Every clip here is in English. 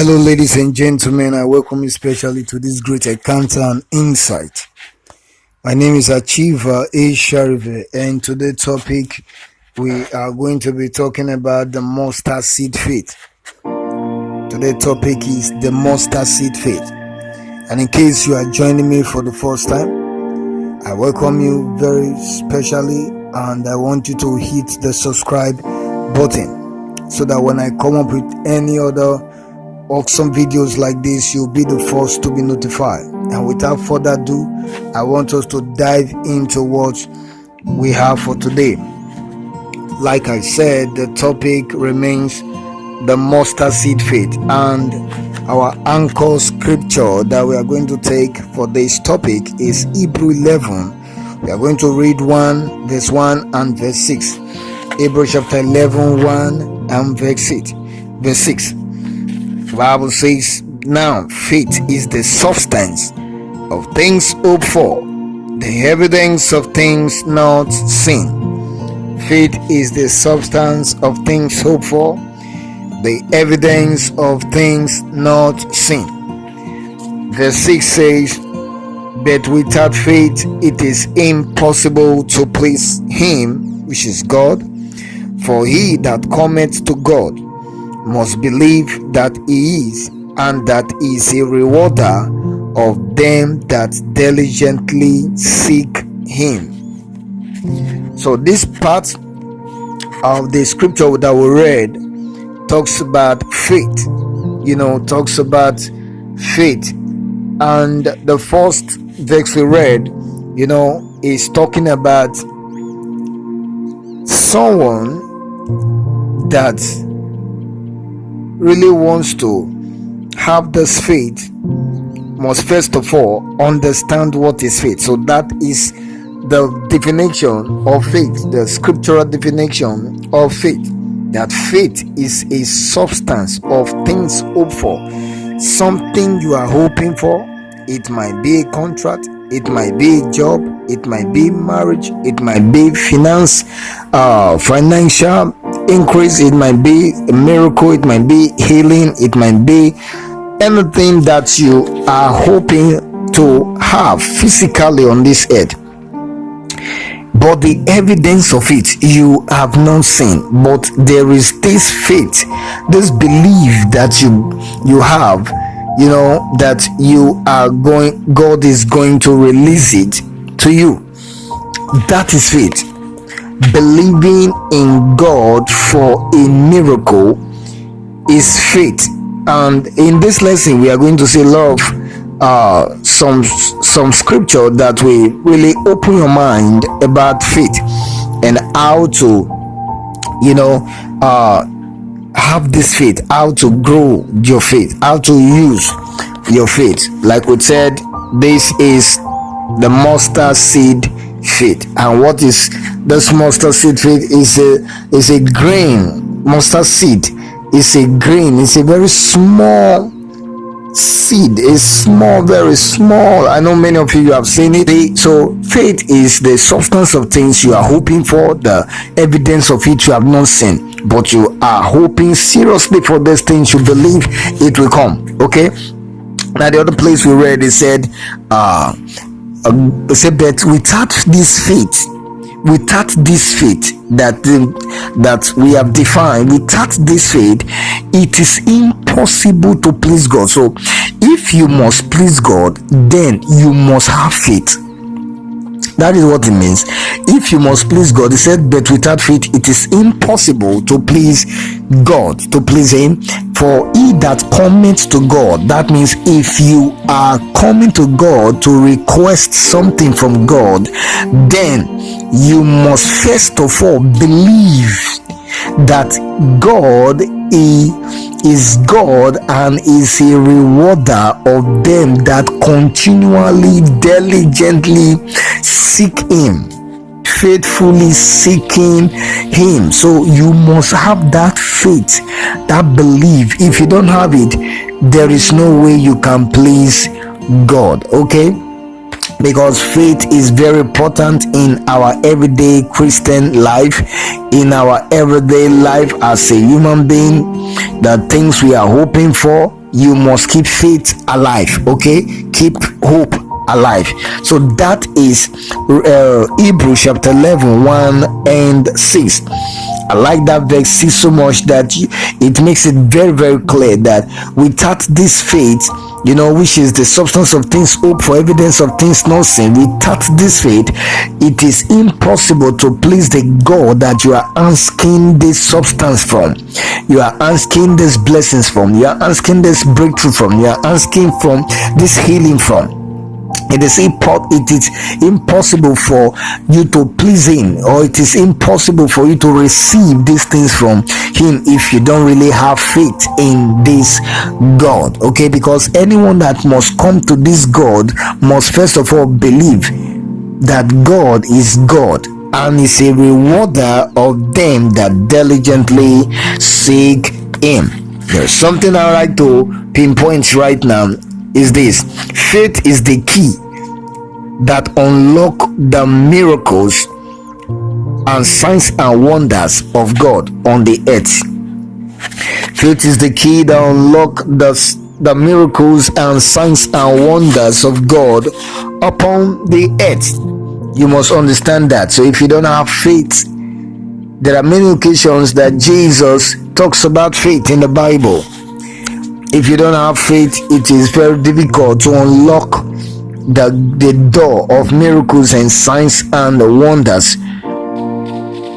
Hello, ladies and gentlemen. I welcome you specially to this great encounter and insight. My name is Achiever A. Sharive, and today's topic we are going to be talking about the mustard seed faith. Today's topic is the mustard seed faith. And in case you are joining me for the first time, I welcome you very specially, and I want you to hit the subscribe button so that when I come up with any other awesome videos like this, you'll be the first to be notified. And without further ado, I want us to dive into what we have for today. Like I said, the topic remains the mustard seed faith, and our anchor scripture that we are going to take for this topic is Hebrew 11. We are going to read 1 verse 1 and verse 6. Hebrew chapter 11, 1 and verse 6. The Bible says, "Now faith is the substance of things hoped for, the evidence of things not seen." Faith is the substance of things hoped for, the evidence of things not seen. Verse 6 says, "But without faith it is impossible to please him," which is God. "For he that cometh to God must believe that he is, and that he is a rewarder of them that diligently seek him." So this part of the scripture that we read talks about faith, talks about faith. And the first verse we read, is talking about someone that really wants to have this faith must first of all understand what is faith. So that is the definition of faith, the scriptural definition of faith, that faith is a substance of things hoped for, something you are hoping for. It might be a contract, it might be a job, it might be marriage, it might be financial increase, it might be a miracle, it might be healing, it might be anything that you are hoping to have physically on this earth. But the evidence of it you have not seen. But there is this faith, this belief that you have, that God is going to release it to you. That is faith. Believing in God for a miracle is faith. And in this lesson we are going to see a lot of some scripture that will really open your mind about faith and how to have this faith, how to grow your faith, how to use your faith. Like we said, this is the mustard seed faith. And what is this mustard seed faith? Is a grain. Mustard seed is a grain. It's a very small seed. It's small, very small. I know many of you have seen it. So faith is the substance of things you are hoping for, the evidence of it you have not seen, but you are hoping seriously for these things. You believe it will come. Okay. Now the other place we read, it said, but without this faith that we have defined, without this faith, it is impossible to please God. So if you must please God, then you must have faith. That is what it means. If you must please God, he said, but without faith it is impossible to please God, to please him. For he that cometh to God, that means if you are coming to God to request something from God, then you must first of all believe that God is God and is a rewarder of them that continually, diligently seek him, faithfully seeking him. So you must have that faith, that belief. If you don't have it, there is no way you can please God. Okay, because faith is very important in our everyday Christian life, in our everyday life as a human being. The things we are hoping for, you must keep faith alive. Okay, keep hope alive. So that is Hebrews chapter 11 1 and 6. I like that verse 6 so much that it makes it very, very clear that without this faith, which is the substance of things hoped for, evidence of things not seen, without this faith, it is impossible to please the God that you are asking this substance from, you are asking these blessings from, you are asking this breakthrough from, you are asking from this healing from. It is impossible for you to please him, or it is impossible for you to receive these things from him if you don't really have faith in this God. Okay, because anyone that must come to this God must first of all believe that God is God and is a rewarder of them that diligently seek him. There's something I like to pinpoint right now, is this: faith is the key that unlock the miracles and signs and wonders of God on the earth. Faith is the key that unlock the miracles and signs and wonders of God upon the earth. You must understand that. So if you don't have faith, there are many occasions that Jesus talks about faith in the Bible. If you don't have faith, it is very difficult to unlock the door of miracles and signs and wonders,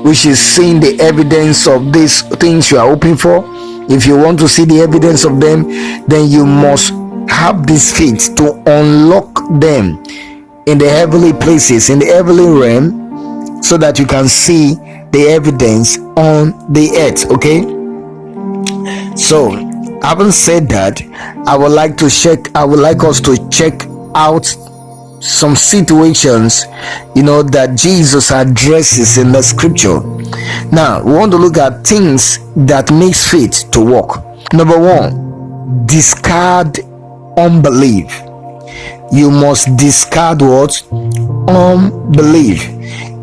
which is seeing the evidence of these things you are hoping for. If you want to see the evidence of them, then you must have this faith to unlock them in the heavenly places, in the heavenly realm, so that you can see the evidence on the earth. Okay, so having said that, I would like us to check out some situations that Jesus addresses in the scripture. Now we want to look at things that makes faith to work. Number one, discard unbelief. You must discard what? Unbelief.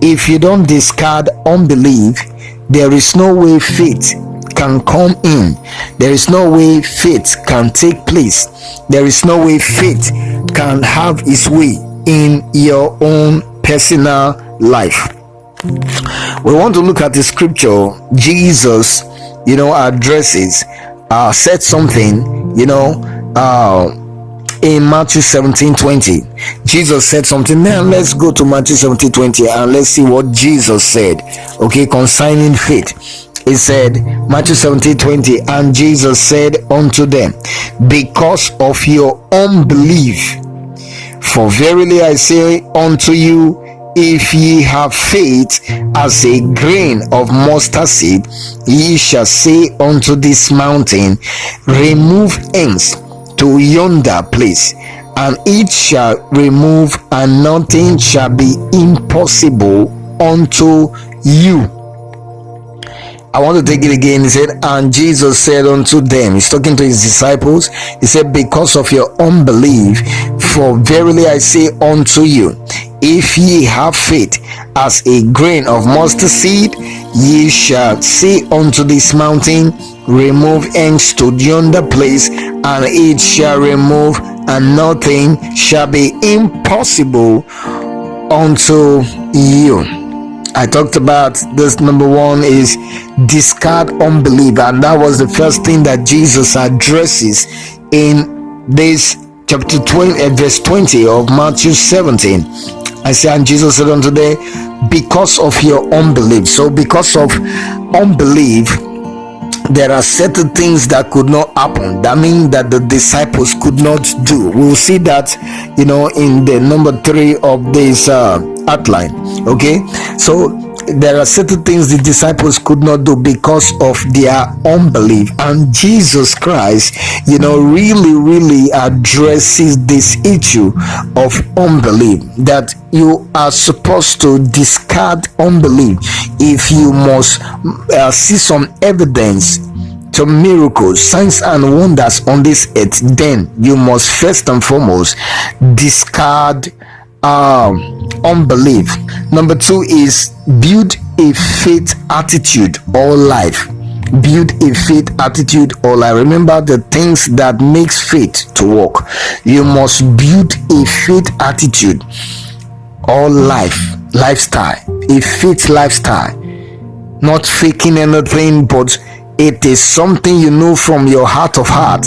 If you don't discard unbelief, there is no way faith can come in. There is no way faith can take place. There is no way faith can have its way in your own personal life. We want to look at the scripture. Jesus addresses said something in Matthew 17:20. Jesus said something. Now let's go to Matthew 17:20 and let's see what Jesus said, okay, concerning faith. He said, Matthew 17:20, and Jesus said unto them, because of your unbelief, for verily I say unto you, if ye have faith as a grain of mustard seed, ye shall say unto this mountain, remove hence to yonder place, and it shall remove, and nothing shall be impossible unto you. I want to take it again. He said, and Jesus said unto them, he's talking to his disciples, he said, because of your unbelief, for verily I say unto you, if ye have faith as a grain of mustard seed, ye shall say unto this mountain, remove hence to yonder place, and it shall remove, and nothing shall be impossible unto you. I talked about this. Number one is discard unbelief, and that was the first thing that Jesus addresses in this chapter 20 verse 20 of Matthew 17. I say, and Jesus said unto them, because of your unbelief. So because of unbelief, there are certain things that could not happen. That means that the disciples could not do. We'll see that in the number 3 of this outline. Okay, so there are certain things the disciples could not do because of their unbelief, and Jesus Christ really addresses this issue of unbelief, that you are supposed to discard unbelief if you must see some evidence to miracles, signs and wonders on this earth. Then you must first and foremost discard unbelief. Number 2 is build a faith attitude or life. build a faith attitude or like remember the things that makes faith to work. You must build a faith attitude or lifestyle, a faith lifestyle, not faking anything, but it is something you know from your heart of heart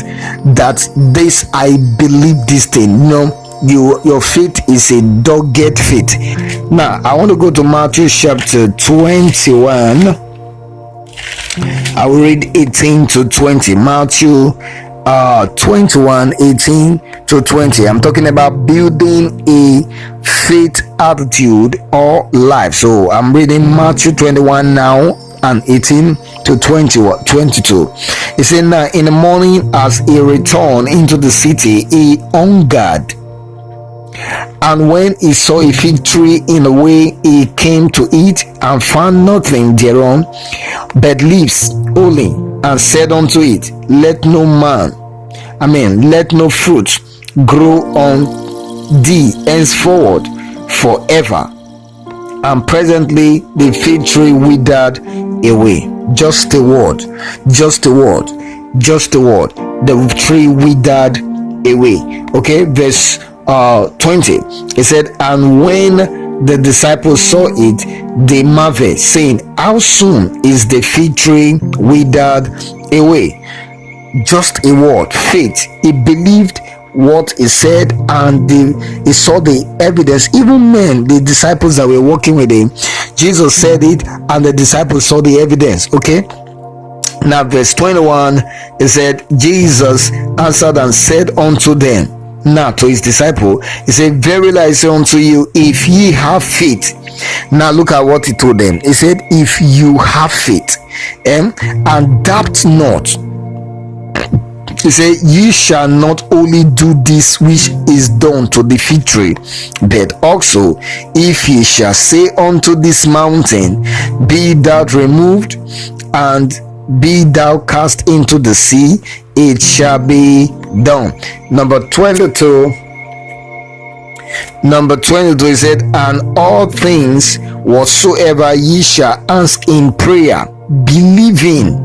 that this I believe this thing. Your faith is a dogged faith. Now I want to go to Matthew chapter 21. I will read 18 to 20. Matthew 21, 18 to 20. I'm talking about building a faith attitude or life. So I'm reading Matthew 21 now and 18 to 22. It said, now in the morning as he returned into the city, he hungered. And when he saw a fig tree in the way, he came to it and found nothing thereon but leaves only, and said unto it, let no fruit grow on thee henceforward forever. And presently the fig tree withered away. Just a word. The tree withered away. Okay, verse 20. It said, and when the disciples saw it, they marveled, saying, how soon is the fig tree withered away? Just a word. Faith. He believed what he said, and he saw the evidence. Even men, the disciples that were walking with him, Jesus said it and the disciples saw the evidence. Okay, now verse 21, it said, Jesus answered and said unto them, now to his disciple, he said, verily I say unto you, if ye have faith. Now look at what he told them. He said, if you have faith and doubt not, he said, ye shall not only do this which is done to the fig tree, but also if ye shall say unto this mountain, be thou removed and be thou cast into the sea, it shall be done. Number 22, he said, and all things whatsoever ye shall ask in prayer, believing,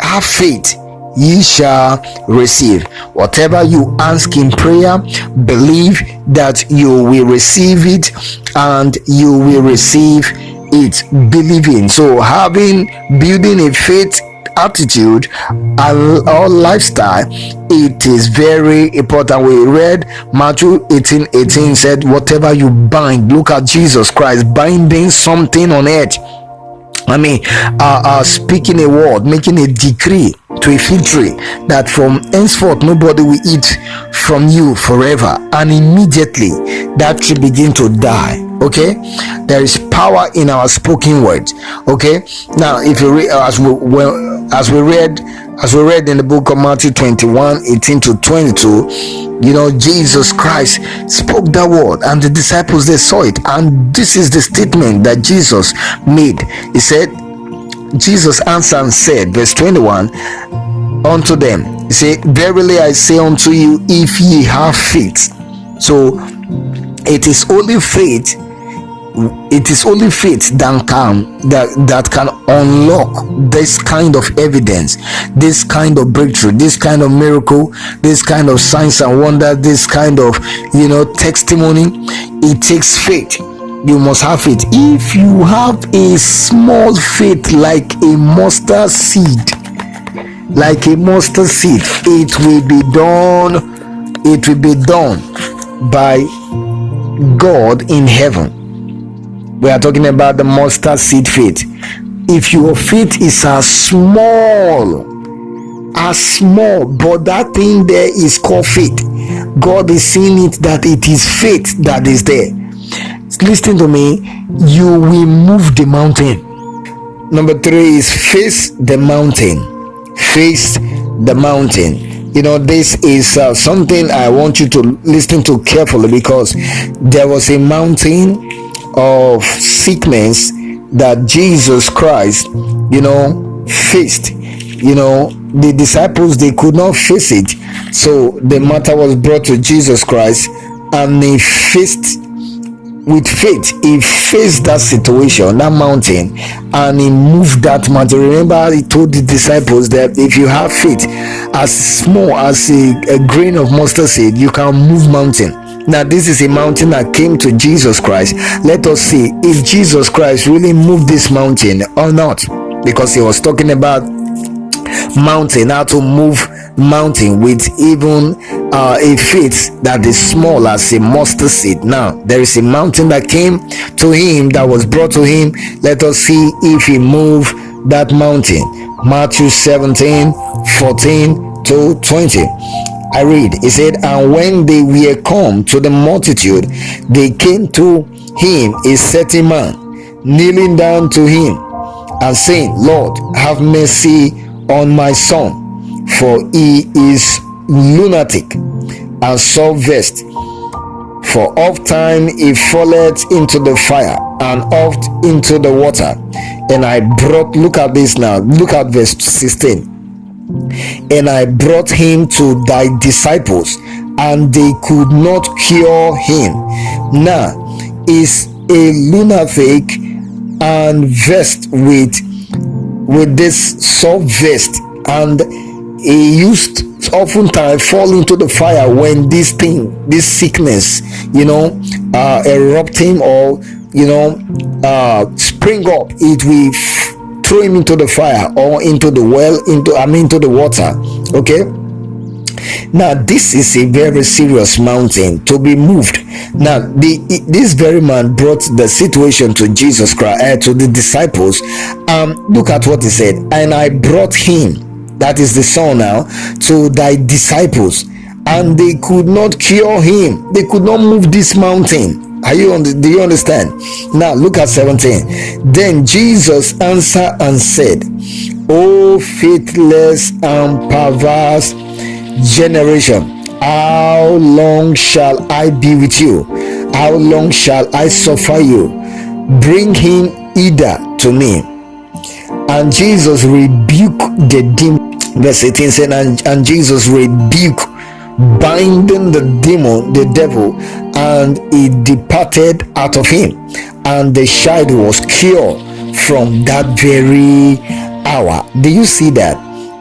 have faith, ye shall receive. Whatever you ask in prayer, believe that you will receive it, and you will receive it believing. So building a faith attitude or lifestyle, it is very important. We read Matthew 18 said, whatever you bind, look at Jesus Christ binding something on earth. Speaking a word, making a decree to a fig tree that from henceforth nobody will eat from you forever, and immediately that tree begin to die. Okay, there is power in our spoken words. Okay, now if you read as we read in the book of Matthew 21, 18 to 22, Jesus Christ spoke that word and the disciples, they saw it, and this is the statement that Jesus made. He said, Jesus answered and said, verse 21, unto them, he said, verily I say unto you, if ye have faith. So it is only faith that can unlock this kind of evidence, this kind of breakthrough, this kind of miracle, this kind of signs and wonder, this kind of testimony. It takes faith. You must have faith. If you have a small faith like a mustard seed, it will be done by God in heaven. We are talking about the mustard seed faith. If your faith is as small, but that thing there is called faith, God is seeing it that it is faith that is there. Listen to me, you will move the mountain. Number 3 is face the mountain. This is something I want you to listen to carefully, because there was a mountain of sickness that Jesus Christ faced. The disciples, they could not face it, so the matter was brought to Jesus Christ, and he faced with faith, he faced that situation, that mountain, and he moved that mountain. Remember, he told the disciples that if you have faith as small as a grain of mustard seed, you can move mountain. Now, this is a mountain that came to Jesus Christ. Let us see if Jesus Christ really moved this mountain or not, because he was talking about mountain, how to move mountain with even a faith that is small as a mustard seed. Now, there is a mountain that came to him, that was brought to him. Let us see if he moved that mountain. Matthew 17:14-20. I read, it said, and when they were come to the multitude, they came to him a certain man, kneeling down to him and saying, Lord, have mercy on my son, for he is lunatic and sore-vexed, for oft time he falleth into the fire and oft into the water. And I brought, look at this now, look at verse 16. And I brought him to thy disciples, and they could not cure him. Now is a lunatic and vexed with this sore-vexed, and he used oftentimes fall into the fire when this sickness, erupting or spring up. It will throw him into the fire or into the well, into the water. Okay, now this is a very serious mountain to be moved. Now this very man brought the situation to Jesus Christ, to the disciples. Look at what he said. And I brought him, that is the son now, to thy disciples, and they could not cure him. They could not move this mountain. Do you understand? Now look at 17. Then Jesus answered and said, O faithless and perverse generation, how long shall I be with you? How long shall I suffer you? Bring him hither to me. And Jesus rebuked the demon. Verse 18 said, and Jesus rebuked, binding the demon, the devil, and he departed out of him, and the child was cured from that very hour. Do you see that?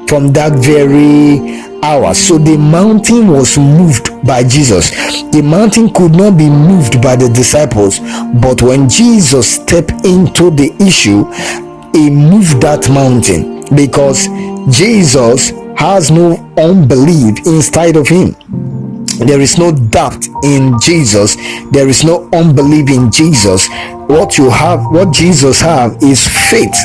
From that very hour. So the mountain was moved by Jesus. The mountain could not be moved by the disciples, but when Jesus stepped into the issue, he moved that mountain, because Jesus has no unbelief inside of him. There is no doubt in Jesus. There is no unbelief in Jesus. What Jesus have is faith.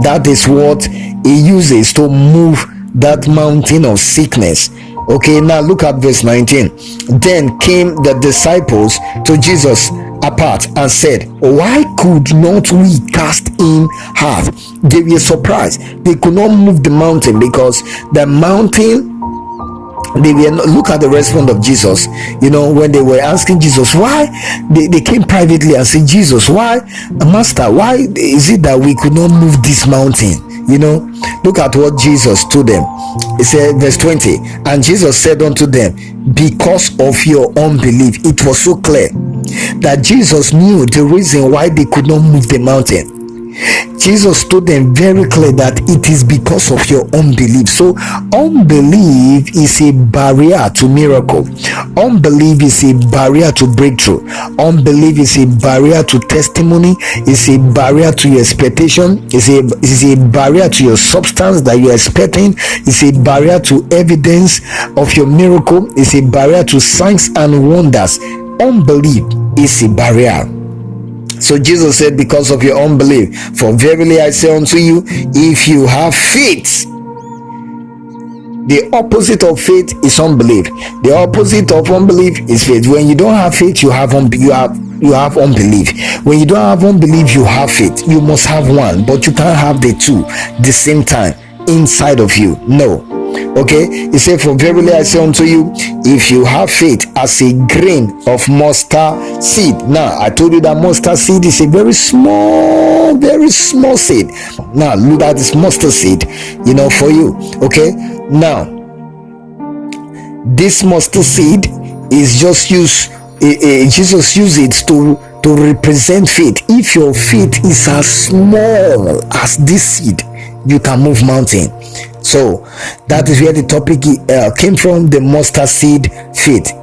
That is what he uses to move that mountain of sickness. Okay, now look at verse 19. Then came the disciples to Jesus apart and said, why could not we cast him out? They were surprised. They could not move the mountain, because the mountain, look at the response of Jesus. When they were asking Jesus why, they came privately and said, Jesus, why, Master, why is it that we could not move this mountain? Look at what Jesus told them. He said, verse 20, and Jesus said unto them, because of your unbelief. It was so clear that Jesus knew the reason why they could not move the mountain. Jesus told them very clear that it is because of your unbelief. So unbelief is a barrier to miracle. Unbelief is a barrier to breakthrough. Unbelief is a barrier to testimony. It's a barrier to your expectation. It's a barrier to your substance that you're expecting. It's a barrier to evidence of your miracle. It's a barrier to signs and wonders. Unbelief is a barrier. So Jesus said, because of your unbelief, for verily I say unto you, if you have faith. The opposite of faith is unbelief. The opposite of unbelief is faith. When you don't have faith, you have unbelief. When you don't have unbelief, you have faith. You must have one, but you can't have the two the same time inside of you. No. Okay, he said, for verily I say unto you, if you have faith as a grain of mustard seed. Now I told you that mustard seed is a very small seed. Now look at this mustard seed, for you. Okay, now this mustard seed is just used, Jesus used it to to represent faith. If your faith is as small as this seed, you can move mountain. So that is where the topic came from, the mustard seed faith.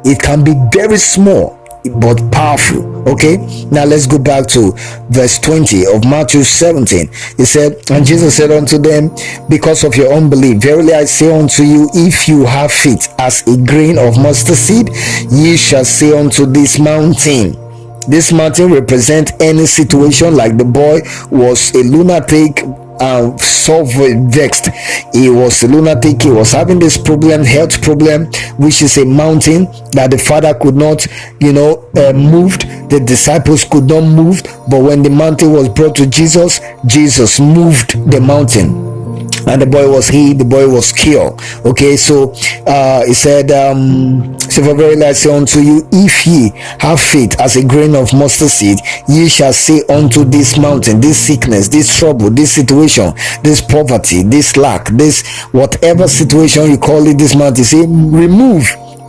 It can be very small but powerful. Okay, now let's go back to verse 20 of Matthew 17. It said, and Jesus said unto them, because of your unbelief, verily I say unto you, if you have faith as a grain of mustard seed, ye shall say unto this mountain. This mountain represents any situation. Like the boy was a lunatic, so vexed. He was a lunatic. He was having this problem, health problem, which is a mountain that the father could not, moved. The disciples could not move. But when the mountain was brought to Jesus, Jesus moved the mountain, and the boy was healed, the boy was cured. Okay, so he said, so for verily I say unto you, if ye have faith as a grain of mustard seed, ye shall say unto this mountain, this sickness, this trouble, this situation, this poverty, this lack, this whatever situation you call it, this mountain, say, remove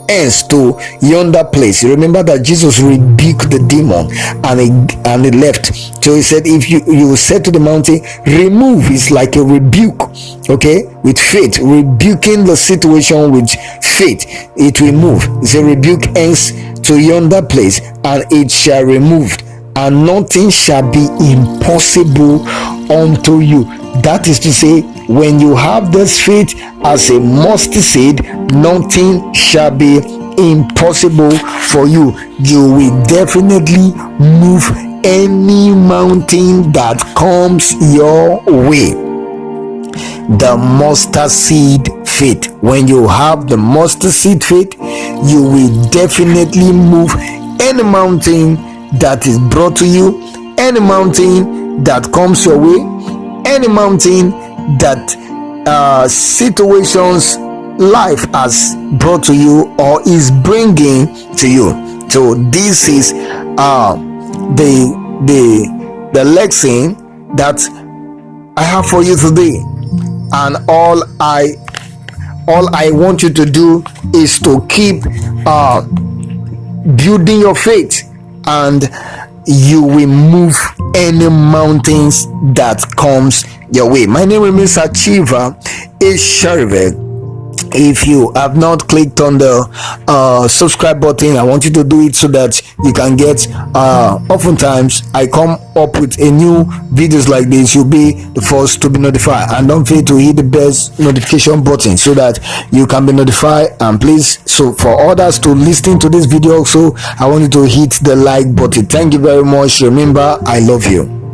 hence to yonder place. You remember that Jesus rebuked the demon and he left. So he said, if you said to the mountain, remove, it's like a rebuke. Okay, with faith, rebuking the situation with faith, it will move. It's a rebuke hence to yonder place, and it shall remove, and nothing shall be impossible unto you. That is to say, when you have this faith as a mustard seed, nothing shall be impossible for you. You will definitely move any mountain that comes your way. The mustard seed faith. When you have the mustard seed faith, you will definitely move any mountain that is brought to you, any mountain that comes your way, any mountain that situations life has brought to you or is bringing to you. So this is the lesson that I have for you today, and all I want you to do is to keep building your faith, and you will move any mountains that comes your way. My name is Achiever Isharive. If you have not clicked on the subscribe button, I want you to do it so that you can get oftentimes I come up with a new videos like this, you'll be the first to be notified. And don't forget to hit the best notification button so that you can be notified. And please, so for others to listen to this video also, I want you to hit the like button. Thank you very much. Remember, I love you.